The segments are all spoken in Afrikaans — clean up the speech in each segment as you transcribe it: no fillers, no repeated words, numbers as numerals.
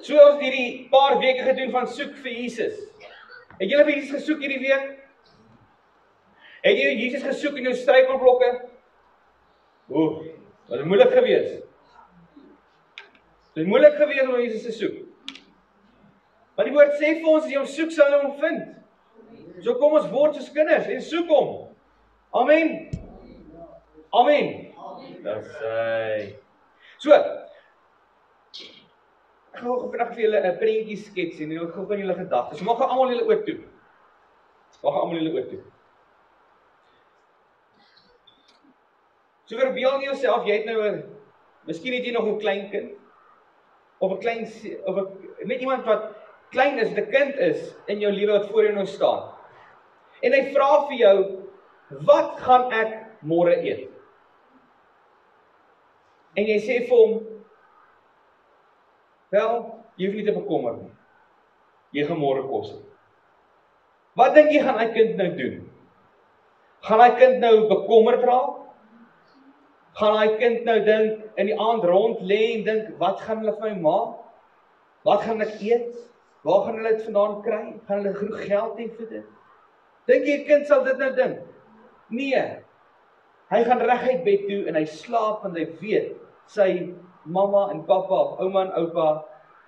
So ons het hierdie paar weke gedoen van soek vir Jesus. Het julle vir Jesus gesoek hierdie week? Het jy Jesus gesoek in jou struikelblokke? Was het moeilik gewees? Het moeilik gewees om Jesus te soek. Maar die woord sê vir ons, as jy hom soek, sal jy hom vind. So kom ons word soos kinders en soek hom. Amen. Amen. Dis hy. So, ek gaan vandag vir julle 'n prentjie skets en ek gaan van julle gedagtes. So mag gaan almal julle oop toe. Mag gaan almal julle oop toe. So verbeel nie jouself, jy het nou miskien het jy nog 'n klein kind of 'n klein net iemand wat klein is, 'n kind is in jou lewe wat voor jou nou staan. En hy vra vir jou, wat gaan ek môre eet? En jy sê vir hom, wel, jy hoef nie te bekommer nie. Jy gaan môre kos eet. Wat dink jy gaan hy kind nou doen? Gaan hy kind nou bekommerd raak? Gaan hy kind nou dink, in die aand rond lê en dink, wat gaan hulle vir my maak? Wat gaan ek eet? Waar gaan hulle dit vandaan kry? Gaan hulle genoeg geld hê vir dit? Dink jy 'n kind sal dit nou dink? Nee. Hy gaan reguit bed toe en hy slaap want hy weet, sy mamma en pappa of ouma en oupa,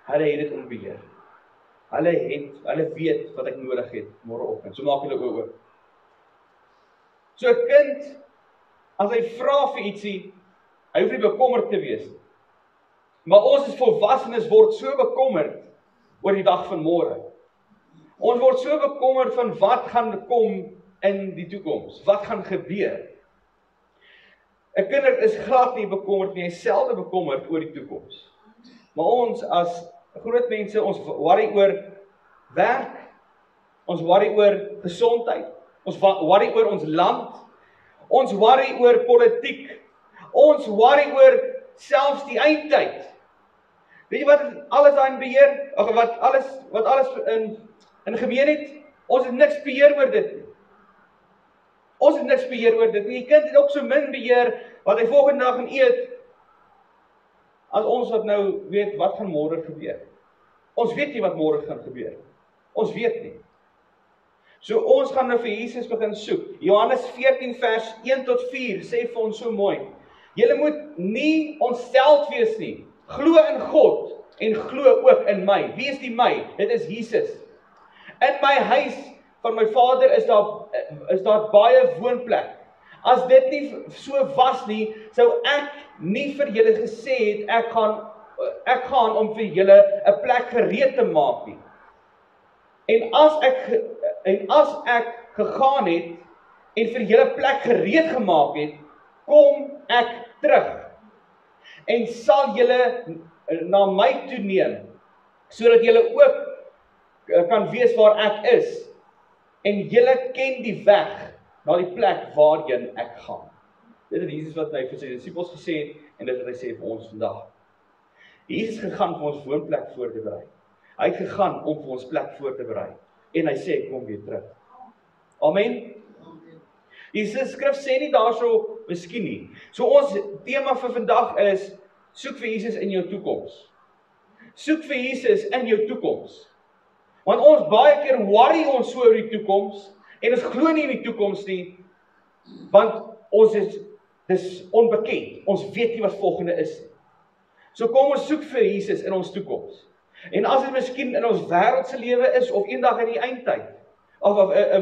hulle het dit in beheer. Hulle weet wat ek nodig het môreoggend. So maak hulle oop. So 'n kind, as hy vra vir ietsie, hy hoef nie bekommerd te wees nie. Maar ons as volwassenes word so bekommerd oor die dag van môre. Ons word so bekommerd van wat gaan kom in die toekoms. Wat gaan gebeur? 'n Kind is glad nie bekommerd nie, hy is selde bekommerd oor die toekoms. Maar ons as groot mense, ons worry oor werk, ons worry oor gesondheid, ons worry oor ons land, ons worry oor politiek, ons worry oor selfs die eindtyd. Weet jy wat alles daar in beheer, of wat alles in gemeen het? Ons het niks beheer oor dit nie. Ons het niks beheer oor dit nie. Die kind het ook so min beheer wat hy volgende dag gaan eet, as ons wat nou weet wat gaan môre gebeur. Ons weet nie wat môre gaan gebeur. Ons weet nie. So ons gaan nou vir Jesus begin soek. Johannes 14 vers 1 tot 4 sê vir ons so mooi. Julle moet nie ontsteld wees nie. Glo in God en glo ook in my. Wie is die my? Dit is Jesus. In my huis van my Vader is daar baie woonplek. As dit nie so was nie, sou ek nie vir julle gesê het, ek gaan om vir julle 'n plek gereed te maak nie. En as ek gegaan het en vir julle plek gereed gemaak het, kom ek terug en sal julle na my toe neem, sodat julle ook kan weet waar ek is en julle ken die weg na die plek waarheen ek gaan. Dit het Jesus wat hy vir sy disippels gesê het en dit wat hy sê vir ons vandag. Jesus gegaan vir ons woonplek voor te berei. Hy het gegaan om vir ons plek voor te berei en hy sê kom weer terug. Amen. Die skrif sê nie daarso miskien nie. So ons tema vir vandag is soek vir Jesus in jou toekoms. Soek vir Jesus in jou toekoms. Want ons baie keer worry ons so oor die toekoms en ons glo nie in die toekoms nie, want dis onbekend. Ons weet nie wat volgende is nie. So kom ons soek vir Jesus in ons toekoms. En as dit miskien in ons wêreldse lewe is of eendag in die eindtyd, of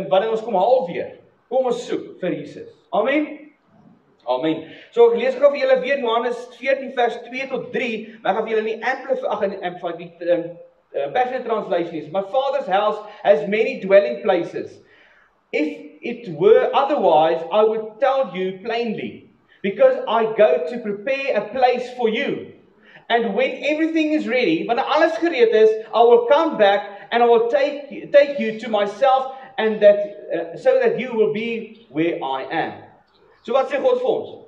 wanneer ons kom haal weer, kom ons soek vir Jesus. Amen. Amen. So ek lees gou vir julle weer Johannes 14 vers 2 tot 3, maar ek gaan vir julle nie Passion Translation is, my Father's house has many dwelling places. If it were otherwise, I would tell you plainly, because I go to prepare a place for you. And when everything is ready, wanneer alles gereed is, I will come back and I will take you to myself, and so that you will be where I am. So wat sê God vir ons?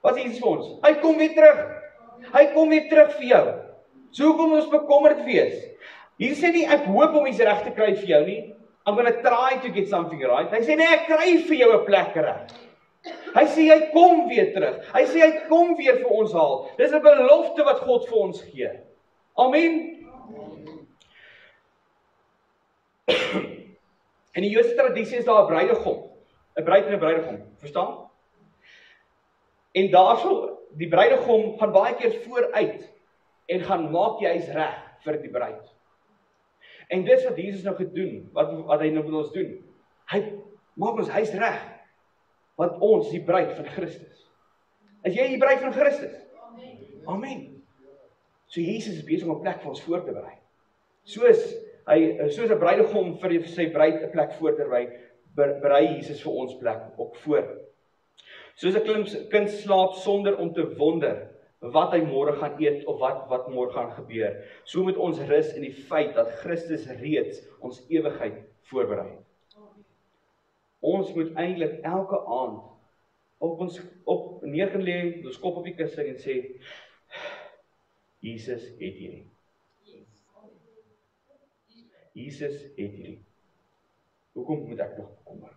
Wat sê Jesus vir ons? Hy kom weer terug. Hy kom weer terug vir jou. So hoekom ons bekommerd wees? Jesus sê nie, ek hoop om iets reg te kry vir jou nie. I'm going to try to get something right. Hy sê nie, ek kry vir jou 'n plek reg. Hy sê, hy kom weer terug. Hy sê, hy kom weer vir ons haal. Dis 'n belofte wat God vir ons gee. Amen. In die Joodse tradisie is daar 'n bruidegom, 'n bruid en 'n bruidegom, verstaan? En daarso, die bruidegom gaan baie keer vooruit en gaan maak die huis reg vir die bruid. En dis wat Jesus nou gedoen, wat hy nou met ons doen. Hy maak ons huis reg, want ons die bruid van Christus. Is jy die bruid van Christus? Amen. So Jesus is besig om 'n plek vir ons voor te berei. Soos 'n bruidegom vir sy bruid 'n plek voor te berei Jesus vir ons plek ook voor. Soos 'n kind slaap sonder om te wonder wat hy môre gaan eet of wat môre gaan gebeur. So moet ons rus in die feit dat Christus reeds ons ewigheid voorberei. Ons moet eintlik elke aand op neer lê, ons kop op die kussing en sê, Jesus het hierdie. Jesus het hierdie. Hoekom moet ek nog bekommer?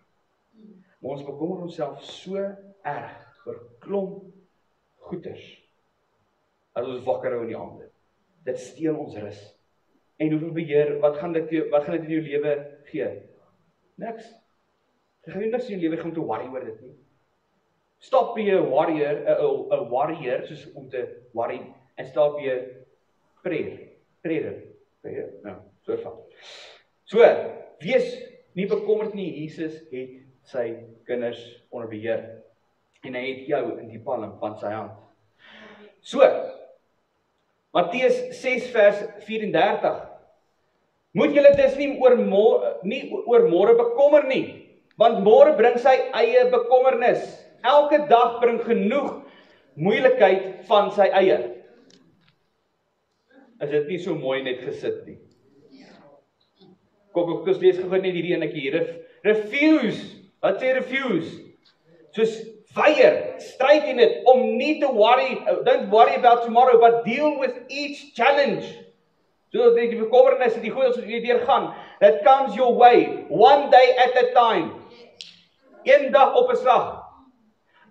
Maar ons bekommer onsself so erg oor klomp goeders, as ons wakker hou in die aande. Dit steel ons rus. En hoeveel beheer, wat gaan dit in jou lewe gee? Niks. Jy gaan niks in jou lewe gaan te worry oor dit nie. Stop be 'n warrior, soos om te worry, en stop be 'n prayer, nou, so van. So, wees nie bekommerd nie, Jesus het sy kinders onder beheer, en hy het jou in die palm van sy hand. So, Matteus 6 vers 34, moet julle dus nie oor môre bekommer nie, want môre bring sy eie bekommernis. Elke dag bring genoeg moeilikheid van sy eie. Is dit nie so mooi net gesit nie? Kom, ek lees gou net hierdie enetjie. Refuse. Wat sê refuse? Soos weier, stryd in dit, om nie te worry, don't worry about tomorrow, but deal with each challenge. So die bekommernis, die goed as jy deurgaan, that comes your way, one day at a time. Een dag op 'n slag.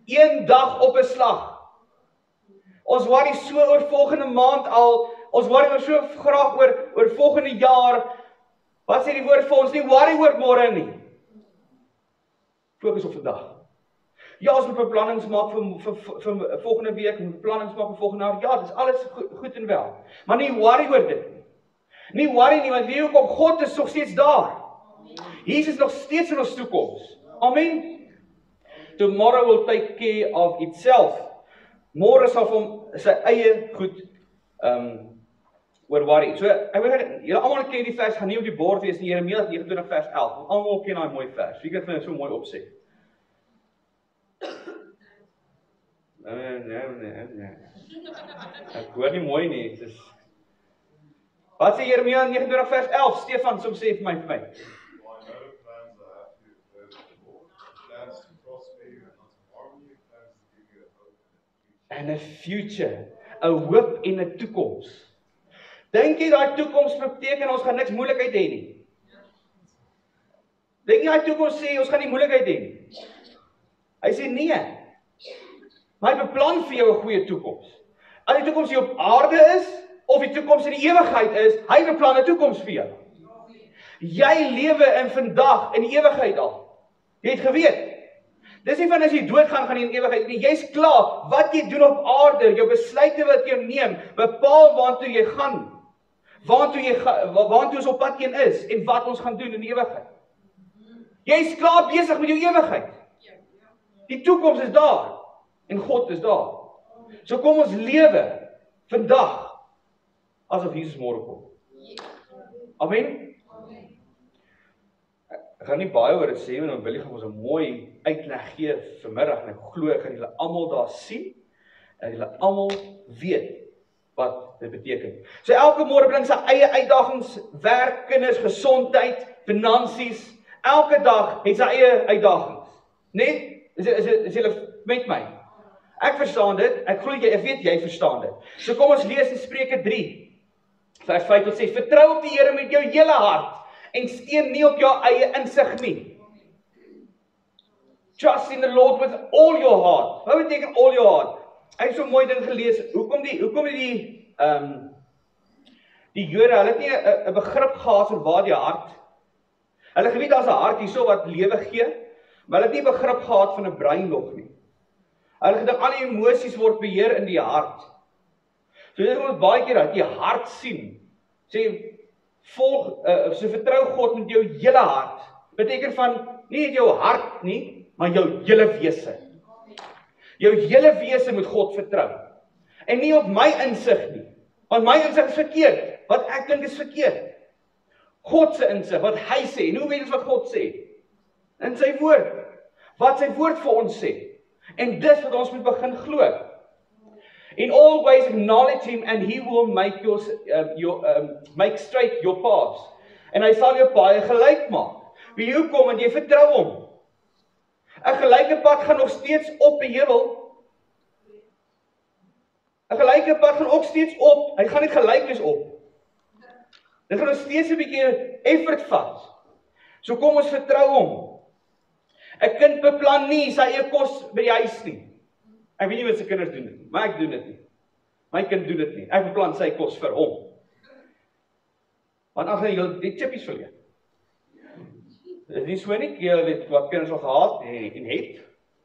Een dag op 'n slag. Ons worry so oor volgende maand al, ons worry so graag oor volgende jaar. Wat sê die woord vir ons? Nie worry oor môre nie. Fokus op vandag. Ja, ons moet beplannings maak vir volgende week, moet beplannings maak vir volgende jaar. Ja, dis alles goed en wel. Maar nie worry oor dit nie. Nie worry nie, want weet jy hoekom? God is nog steeds daar. Jesus is nog steeds in ons toekoms. Amen. Tomorrow will take care of itself. Môre sal hom sy eie goed oor worry. So, ek weet julle almal ken die vers, gaan nie op die bord wees nie, Jeremia 29 vers 11. Almal ken daai mooi vers. Wie kan dit so mooi opsê? Nee. Ek hoor nie mooi nie. Wat sê Jeremia 29 vers 11? Stefan, som sê vir my. And a future, 'n hoop en 'n toekoms. Dink jy daai toekoms beteken ons gaan niks moeilikheid hê nie? Dink jy daai toekoms sê ons gaan nie moeilikheid hê nie? Hy sê nee. Maar hy beplan vir jou 'n goeie toekoms. As die toekoms hier op aarde is of die toekoms in die ewigheid is, hy beplan 'n toekoms vir jou. Jy lewe in vandag in die ewigheid al. Jy het geweet. Dis nie van as jy doodgaan gaan jy in ewigheid nie. Jy's klaar. Wat jy doen op aarde, jou besluite wat jy neem, bepaal waartoe jy gaan. Waartoe ons op pad heen is en wat ons gaan doen in die ewigheid. Jy's klaar besig met jou ewigheid. Die toekoms is daar en God is daar. So kom ons lewe vandag asof Jesus môre kom. Amen. Ek gaan nie baie oor dit sê, want Willie gaan ons 'n mooi uitleg gee vanmiddag en ek glo ek gaan julle almal daar sien en julle almal weet wat dit beteken. So elke môre bring sy eie uitdagings, werk, kinders, gesondheid, finansies. Elke dag het sy eie uitdagings. Net is julle met my? Ek verstaan dit. Ek glo ek weet jy verstaan dit. So kom ons lees in Spreuke 3 vers 5 tot 6. Vertrou op die Here met jou hele hart en steun nie op jou eie insig nie. Trust in the Lord with all your heart. Wat beteken all your heart? Ek het so mooi ding gelees. Hoekom die Die Jode, hulle het nie 'n begrip gehad van waar die hart. Hulle geweet daar's 'n hart hierso wat lewe gee, maar hulle het nie begrip gehad van 'n brein nog nie. Hulle gedink al die emosies word beheer in die hart. So dit is ons baie keer dat jy hart sien. Sê so vertrou God met jou hele hart. Beteken van nie net jou hart nie, maar jou hele wese. Jou hele wese moet God vertrou. En nie op my insig nie. Want my insig is verkeerd. Wat ek dink is verkeerd. God se insig, wat hy sê. En hoe weet ons wat God sê? In sy woord. Wat sy woord vir ons sê. En dis wat ons moet begin glo. In all ways acknowledge him and he will make make straight your paths. En hy sal jou paaie gelyk maak. Wie jy kom en jy vertrou hom. 'n gelyke pad gaan nog steeds op die hemel. 'n gelyke pad gaan ook steeds op. Hy gaan nie gelyk wees op. Dit gaan nog steeds 'n bietjie effort vat. So kom ons vertrou hom. 'n kind beplan nie sy eie kos by die huis nie. Ek weet nie wat sy kinders doen dit, maar ek doen dit nie. My kind doen dit nie. Ek beplan sy kos vir hom. Want as jy die chippies verleer. Dit is nie so nie, jy weet wat kinders al gehad en het,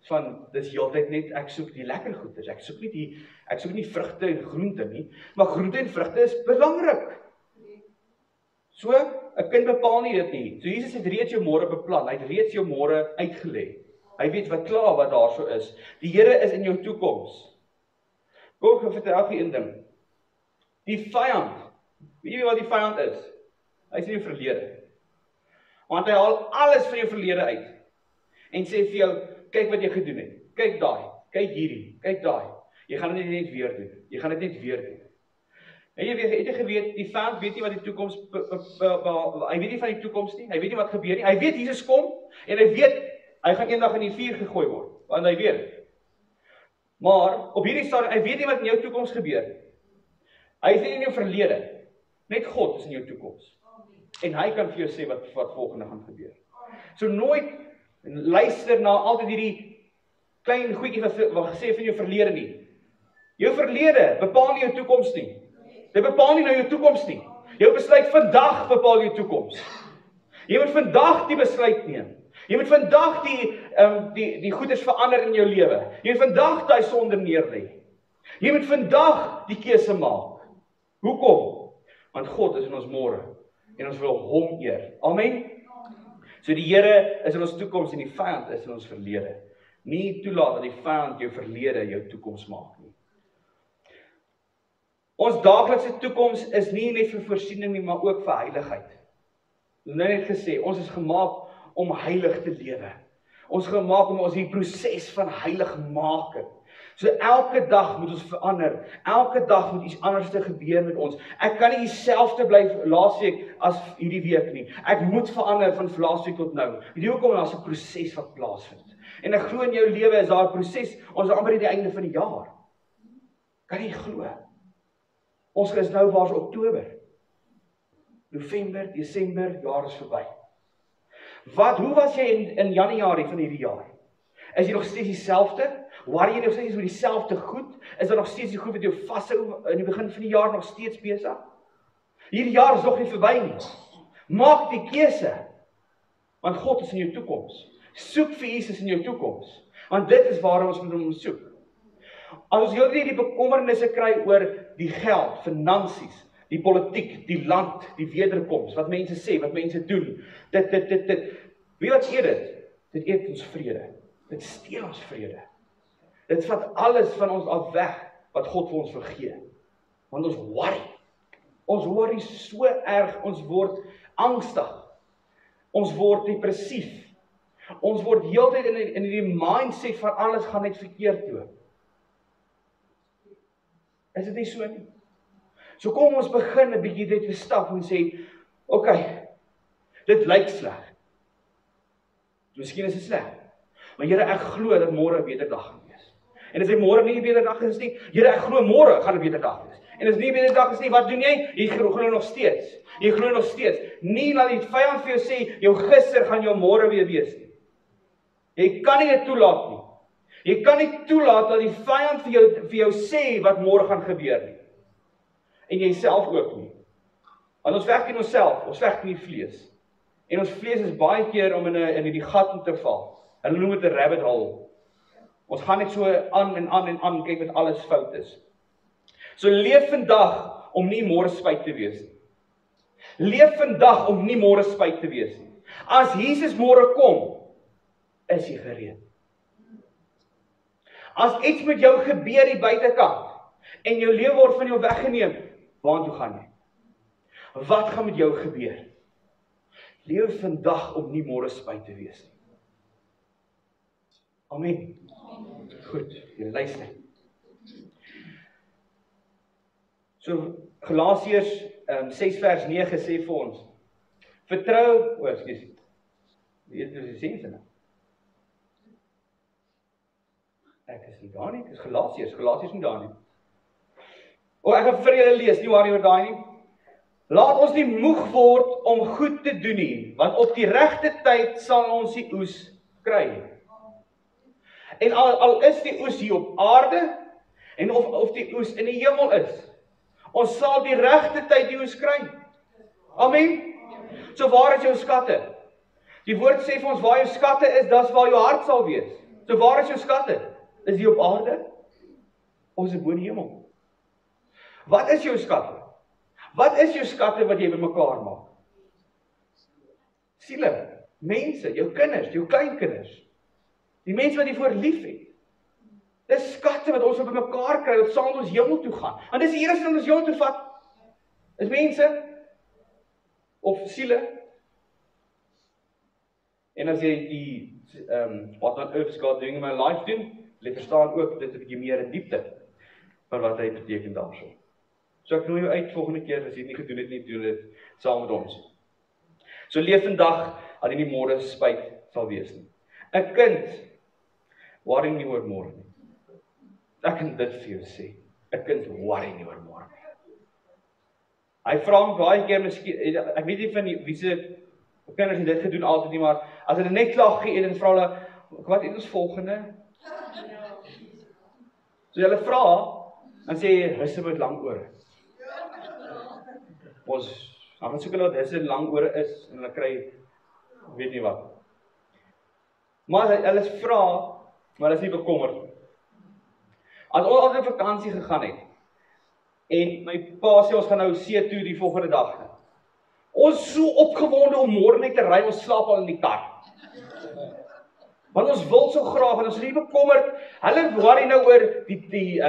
van dis heeltyd net, ek soek die lekker goeders, ek soek nie vrugte en groente nie, maar groente en vrugte is belangrik. So, 'n kind bepaal nie dit nie. So Jesus het reeds jou môre beplan, hy het reeds jou môre uitgelê. Hy weet wat klaar wat daar so is. Die Here is in jou toekoms. Kom ek vertel vir een ding. Die vyand, weet jy wat die vyand is? Hy is in jou verlede. Want hy haal alles van jou verlede uit. En sê vir jou, kyk wat jy gedoen het. Kyk daai, kyk hierdie, kyk daai. Jy gaan dit net weer doen. Jy gaan dit net weer doen. En jy het jy geweet, die vyand weet nie wat die toekoms, hy weet nie van die toekoms nie, hy weet nie wat gebeur nie. Hy weet Jesus kom, en hy weet, hy gaan eendag in die vuur gegooi word, want hy weet. Maar, op hierdie stadium, hy weet nie wat in jou toekoms gebeur. Hy is nie in jou verlede. Net God is in jou toekoms. En hy kan vir jou sê wat volgende gaan gebeur. So nooit luister na altyd hierdie klein goedjies wat gesê van jou verlede nie. Jou verlede bepaal nie jou toekoms nie. Dit bepaal nie nou jou toekoms nie. Jou besluit vandag bepaal jou toekoms. Jy moet vandag die besluit neem. Jy moet vandag die goeders verander in jou lewe. Jy moet vandag daai sonde neerlê. Jy moet vandag die keuse maak. Hoekom? Want God is in ons môre en ons wil hom eer. Amen. So die Here is in ons toekoms en die vyand is in ons verlede. Nie toelaat dat die vyand jou verlede jou toekoms maak nie. Ons daaglikse toekoms is nie net vir voorsiening nie, maar ook vir heiligheid. Ons het nou net gesê, ons is gemaak om heilig te lewe. Ons is gemaak om ons die proses van heilig maak. So elke dag moet ons verander. Elke dag moet iets anders te gebeur met ons. Ek kan nie dieselfde bly laasweek as hierdie week nie. Ek moet verander van laasweek tot nou. Weet jy hoekom? Daar's 'n proses wat plaasvind. En ek glo in jou lewe is daar 'n proses. Ons is amper aan die einde van die jaar. Kan jy glo? Ons is nou waar is Oktober. November, Desember, jaar is verby. Hoe was jy in Januarie van hierdie jaar? Is jy nog steeds dieselfde? Worry jy nog steeds met dieselfde goed? Is daar nog steeds die goed wat jou vashou in die begin van die jaar nog steeds besig? Hierdie jaar is nog nie verby nie. Maak die keuse. Want God is in jou toekoms. Soek vir Jesus in jou toekoms. Want dit is waar ons moet hom soek. As ons heeltyd die bekommernisse kry oor die geld, finansies, die politiek, die land, die wederkoms, wat mense sê, wat mense doen, dit, weet wat eet dit? Dit eet ons vrede. Dit steel ons vrede. Dit vat alles van ons af weg, wat God vir ons wil gee. Want ons worry. Ons worry so erg, ons word angstig. Ons word depressief. Ons word heeltyd in die mindset van alles gaan net verkeerd toe. Is dit nie so nie? So kom ons begin 'n bietjie dit te stap en sê, okay, dit lyk sleg. Miskien is dit sleg. Maar Here, ek glo dat môre 'n beter dag gaan wees. En as hy môre nie 'n beter dag is nie, Here, ek glo môre gaan 'n beter dag wees. En as nie 'n beter dag is nie, wat doen jy? Jy glo nog steeds. Jy glo nog steeds. Nie laat die vyand vir jou sê, jou gister gaan jou môre weer wees nie. Jy kan nie dit toelaat nie. Jy kan nie toelaat dat die vyand vir jou sê wat môre gaan gebeur nie. En jy self ook nie. Want ons veg teen onsself, ons veg teen die vlees. En ons vlees is baie keer om in die gat in te val. Hulle noem dit 'n rabbit hole. Ons gaan net so aan en aan en aan, kyk wat alles fout is. So leef vandag om nie môre spyt te wees nie. Leef vandag om nie môre spyt te wees nie. As Jesus môre kom, is jy gereed. As iets met jou gebeur die buitekant, en jou lewe word van jou weggeneem, waartoe gaan jy? Wat gaan met jou gebeur? Leef vandag om nie môre spyt te wees nie. Amen. Goed, jy luister. So, Galasiërs 6 vers 9 sê vir ons, vertrou, ekskuus, weet jy sê dit nou? Ek is nie daar nie, dit is Galasiërs nie daar nie. Ek gaan vir julle lees, nie waar jy oor daai nie. Laat ons nie moeg word om goed te doen nie, want op die regte tyd sal ons die oes kry. En al is die oes hier op aarde, en of die oes in die hemel is, ons sal die regte tyd die oes kry. Amen. So waar is jou skatte? Die woord sê vir ons, waar jou skatte is, dis waar jou hart sal wees. So waar is jou skatte? Is die op aarde? Of is dit bo in die hemel? Wat is jou skatte? Wat is jou skatte wat jy bymekaar maak? Siele, mense, jou kinders, jou kleinkinders. Die mense wat jy voor lief het. Dis skatte wat ons op mekaar kry, wat saam ons hemel toe gaan. En dis die eerste wat ons hemel toe vat. Is mense of siele. En as jy die what on earth is God doing in my life doen, jy verstaan ook dit 'n bietjie meer in diepte van wat hy beteken daarso. So ek nooi jou uit volgende keer as jy dit nie gedoen het nie, doen dit saam met ons. So leef vandag dat jy nie môre spyt sal wees nie. 'n Kind worry nie oor môre nie. Ek kan dit vir jou sê. 'n Kind worry nie oor môre nie. Hy vra hom baie keer miskien, ek weet nie van wie se kinders het dit gedoen altyd nie, maar as hulle net klaar geëet en vra hulle, wat eet ons volgende? So hulle vra, dan sê jy, husse met lang ore. Dan gaan soek hulle wat husse lang ore is, en hulle kry, weet nie wat. Maar hulle vra, maar hulle is nie bekommerd. As ons altyd op vakansie gegaan het, en my pa sê, ons gaan nou see toe die volgende dag. Ons is so opgewonde om môre net te ry, ons slaap al in die kar. Want ons wil so graag, en ons is nie bekommerd, hulle worry nou oor die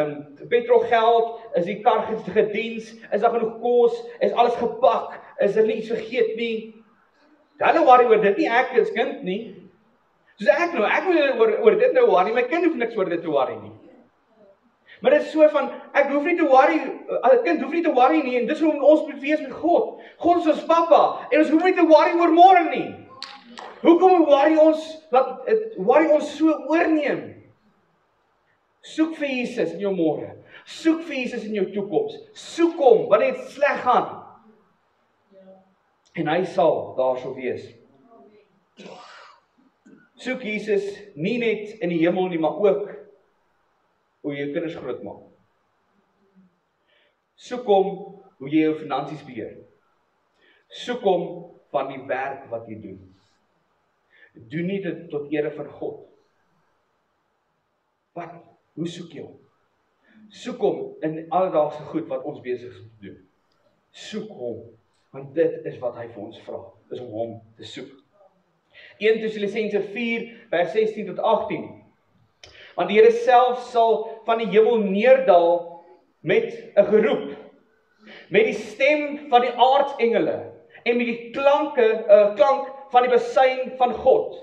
petrolgeld, is die kar gediens, is daar genoeg kos, is alles gepak, is er nie iets vergeet nie. Hulle worry oor dit nie, ek is kind nie. Soos ek moet oor dit nou worry, my kind hoef niks oor dit te worry nie. Maar dit is so van, ek hoef nie te worry, 'n kind hoef nie te worry nie, en dis hoe ons moet wees met God. God is ons pappa, en ons hoef nie te worry oor môre nie. Hoekom worry ons so oorneem? Soek vir Jesus in jou môre. Soek vir Jesus in jou toekoms. Soek hom, wanneer dit sleg gaan. En hy sal daarso wees. Soek Jesus nie net in die hemel nie, maar ook hoe jy jou kinders grootmaak. Soek hom hoe jy jou finansies beheer. Soek hom van die werk wat jy doen. Doen nie dit tot ere van God. Wat? Hoe soek jy hom? Soek hom in alledaagse goed wat ons besig is om te doen. Soek hom, want dit is wat hy vir ons vra, is om hom te soek. 1 Tessalonisense 4 vers 16 tot 18. Want die Here self sal van die hemel neerdal met 'n geroep, met die stem van die aartsengele en met die klank van die besuin van God.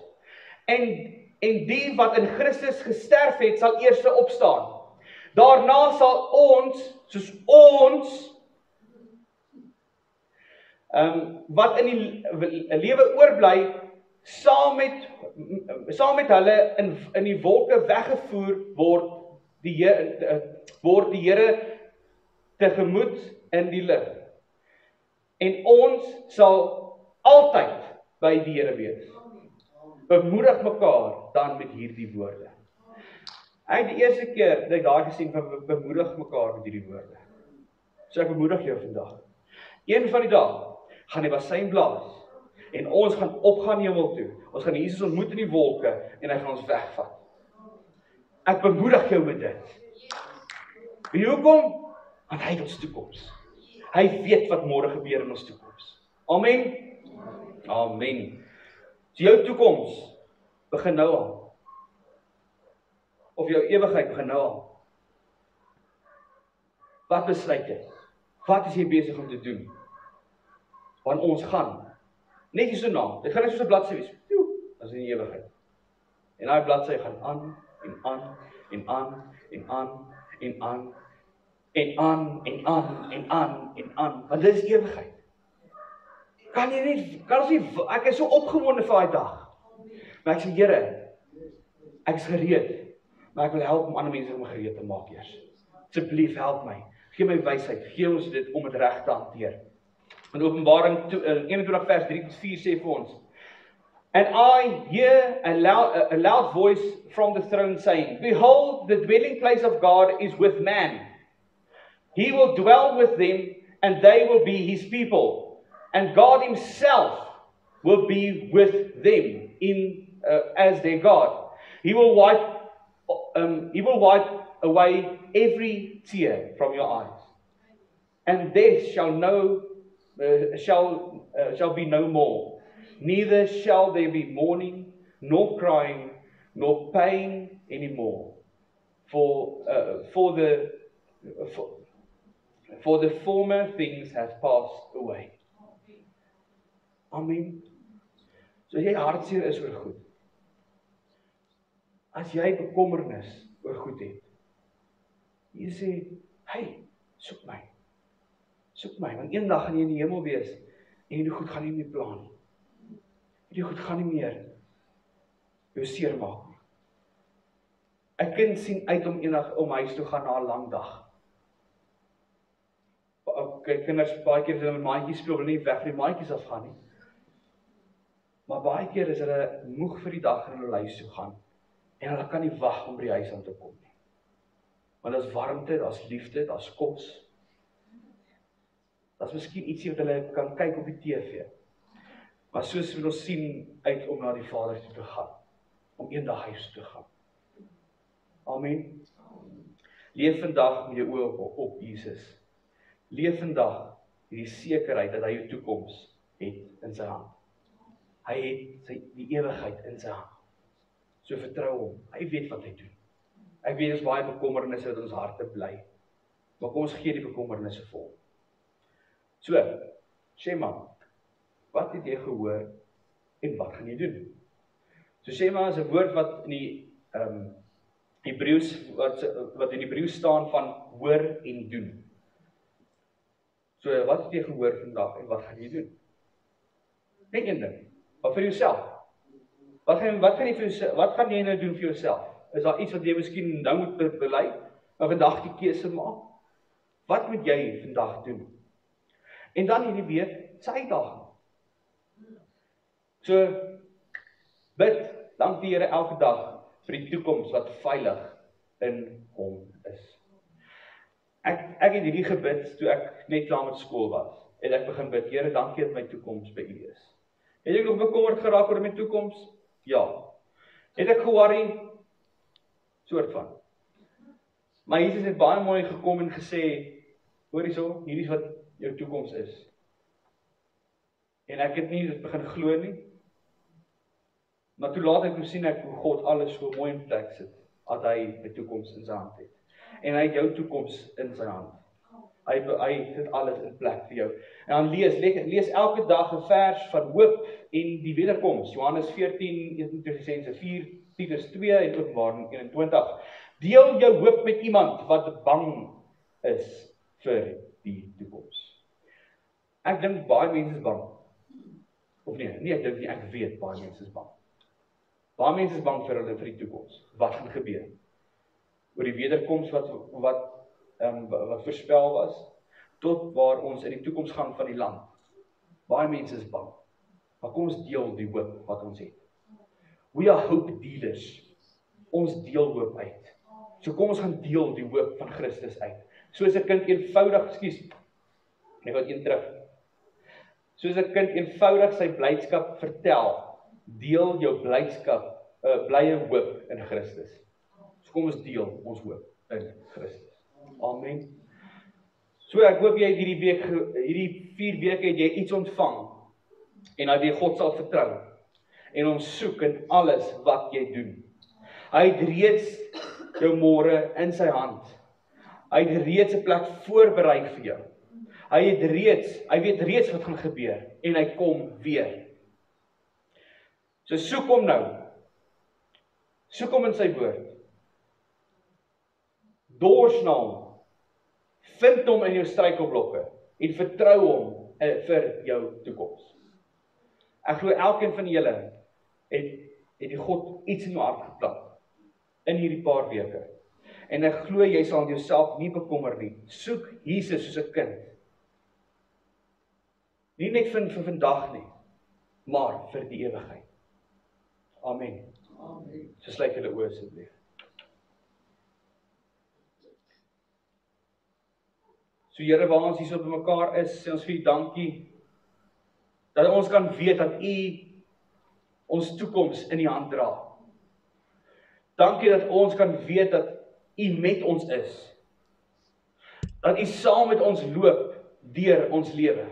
En die wat in Christus gesterf het, sal eers opstaan. Daarna sal ons, soos ons, wat in die lewe oorbly, saam met hulle in die wolke weggevoer word die Here tegemoet in die lig. En ons sal altyd by die Here wees. Bemoedig mekaar dan met hierdie woorde. Ek die eerste keer dat ek daar gesien van bemoedig mekaar met hierdie woorde. So ek bemoedig jou vandag. Een van die dae gaan die bassein blaas en ons gaan opgaan hemel toe. Ons gaan Jesus ontmoet in die wolke en hy gaan ons wegvat. Ek bemoedig jou met dit. Weet jy hoekom? Want hy het ons toekoms. Hy weet wat môre gebeur in ons toekoms. Amen. Amen. So jou toekoms begin nou al. Of jou ewigheid begin nou al. Wat besluit jy? Wat is jy besig om te doen? Want ons gaan net so na. Dit gaan net soos 'n bladsy wees. As in die ewigheid. En daai bladsy gaan aan en aan en aan en aan en aan en aan en aan en aan en aan. Want dit is ewigheid. Kan ons nie, ek is so opgewonde vir daai dag. Maar ek sê, Here, ek is gereed, maar ek wil help om ander mense om gereed te maak eers. Asseblief help my. Gee my wysheid, gee ons dit om dit reg te hanteer. In Openbaring 21 vers 3-4 sê vir ons, And I hear a loud voice from the throne saying, Behold, the dwelling place of God is with man. He will dwell with them, and they will be his people. And God himself will be with them as their God. He will wipe away every tear from your eyes. And death shall be no more. Neither shall there be mourning, nor crying, nor pain anymore. For the former things have passed away. Amen. So as jy hartseer is oor goed. As jy bekommernis oor goed het. Jy sê, hey, soek my. Soek my, want eendag gaan jy in die hemel wees en die goed gaan nie meer plan nie. Die goed gaan nie meer jou seer maak nie. 'n Kind sien uit om eendag om huis toe gaan na 'n lang dag. Kinders baie keer as hulle met maatjies speel, wil nie weg van die maatjies af gaan nie. Maar baie keer is hulle moeg vir die dag en hulle huis toe gaan. En hulle kan nie wag om by die huis aan te kom nie. Want daar's warmte, daar's liefde, daar's kos. Daar's miskien ietsie wat hulle kan kyk op die TV. Maar soos wil ons sien uit om na die Vader toe te gaan. Om eendag huis toe te gaan. Amen. Leef vandag met jou oë op Jesus. Leef vandag met die sekerheid dat hy jou toekoms het in sy hand. Hy het die ewigheid in sy hand. So vertrou hom. Hy weet wat hy doen. Ek weet ons baie bekommernisse wat ons harte bly. Maar kom ons gee die bekommernisse vir hom. So, Shema, wat het jy gehoor en wat gaan jy doen? So Shema is 'n woord wat in die Hebreëus wat in Hebreëus staan van hoor en doen. So wat het jy gehoor vandag en wat gaan jy doen? Net een ding, maar vir jouself. Wat gaan jy nou doen vir jouself? Is daar iets wat jy miskien nou moet bely? Of vandag die keuse maak? Wat moet jy vandag doen? En dan hierdie week se uitdaging. So bid, dank die Here elke dag vir die toekoms wat veilig in hom is. Ek het hierdie gebid toe ek net klaar met skool was. En ek begin bid, Here, dankie dat my toekoms by U is. Het ek nog bekommerd geraak oor my toekoms? Ja. Het ek ge-worry? Soort van. Maar Jesus het baie mooi gekom en gesê, hoor hierso, hierdie is wat jou toekoms is. En ek het nie dit begin glo nie. Maar toe laat ek sien ek hoe God alles so mooi in plek sit, dat hy my toekoms in sy hand het. En hy het jou toekoms in sy hand. Hy het alles in plek vir jou. En dan lees elke dag 'n vers van hoop en die wederkoms. Johannes 14, Efesiënse 4, Titus 2 en Openbaring 21. Deel jou hoop met iemand wat bang is vir die toekoms. Ek dink baie mense is bang. Of nee, ek dink nie, ek weet baie mense is bang. Baie mense is bang vir die toekoms. Wat gaan gebeur? Oor die wederkoms wat voorspel was, tot waar ons in die toekoms gaan van die land. Baie mense is bang. Maar kom ons deel die hoop wat ons het. We are hope dealers. Ons deel hoop uit. So kom ons gaan deel die hoop van Christus uit. Soos 'n kind eenvoudig, ek wat een terug. Soos 'n kind eenvoudig sy blydskap vertel, deel jou blydskap, blye hoop in Christus. So kom ons deel ons hoop in Christus. Amen. So ek hoop jy het hierdie 4 weke het jy iets ontvang, en dat jy God sal vertrou, en hom soek in alles wat jy doen. Hy het reeds jou môre in sy hand. Hy het reeds 'n plek voorberei vir jou. Hy weet reeds wat gaan gebeur, en hy kom weer. So soek hom nou. Soek hom in sy woord. Dors na hom. Vind hom in jou struikelblokke, en vertrou hom vir jou toekoms. Ek glo elkeen van julle het die God iets in jou hart geplant in hierdie paar weke. En ek glo jy sal jouself nie bekommer nie. Soek Jesus soos 'n kind. Nie net vir vandag nie, maar vir die ewigheid. Amen. Amen. So sluit julle oë asseblief. So Here, waar ons hier so by mekaar is, sê ons vir U dankie, dat ons kan weet dat U ons toekoms in die hand dra. Dankie dat ons kan weet dat U met ons is. Dat U saam met ons loop deur ons lewe.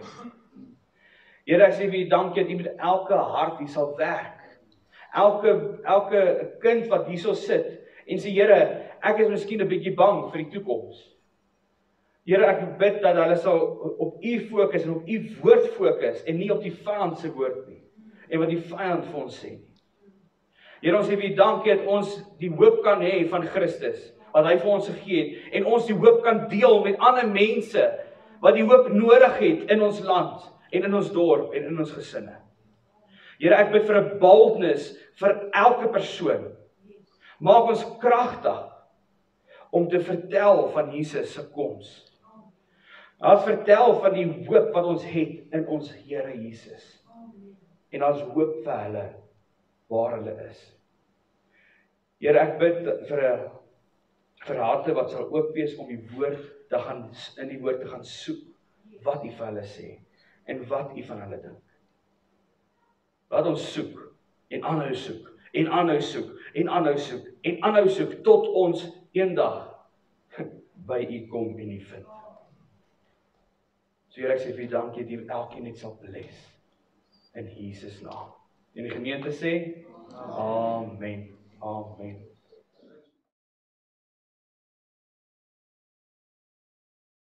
Here, ek sê vir U dankie dat U met elke hart hier sal werk. Elke kind wat hierso sit en sê, Here, ek is miskien 'n bietjie bang vir die toekoms. Here, ek bid dat hulle sal op U fokus en op U woord fokus en nie op die vyand se woord nie. En wat die vyand vir ons sê nie. Here, ons sê vir U dankie dat ons die hoop kan hê van Christus, wat hy vir ons gegee het, en ons die hoop kan deel met ander mense, wat die hoop nodig het in ons land, en in ons dorp, en in ons gesinne. Here, ek bid vir 'n boldness vir elke persoon. Maak ons kragtig om te vertel van Jesus se koms. Ons vertel van die hoop wat ons het in ons Here Jesus. En ons hoop vir hulle waar hulle is. Here, ek bid vir harte wat sal oop wees om in die woord te gaan soek wat U vir hulle sê en wat U van hulle dink. Laat ons soek en aanhou soek en aanhou soek en aanhou soek en aanhou soek tot ons eendag by U kom en U vind. So Here, ek sê vir U dankie dat U elkeen net sal bless in Jesus naam. En die gemeente sê, Amen. Amen.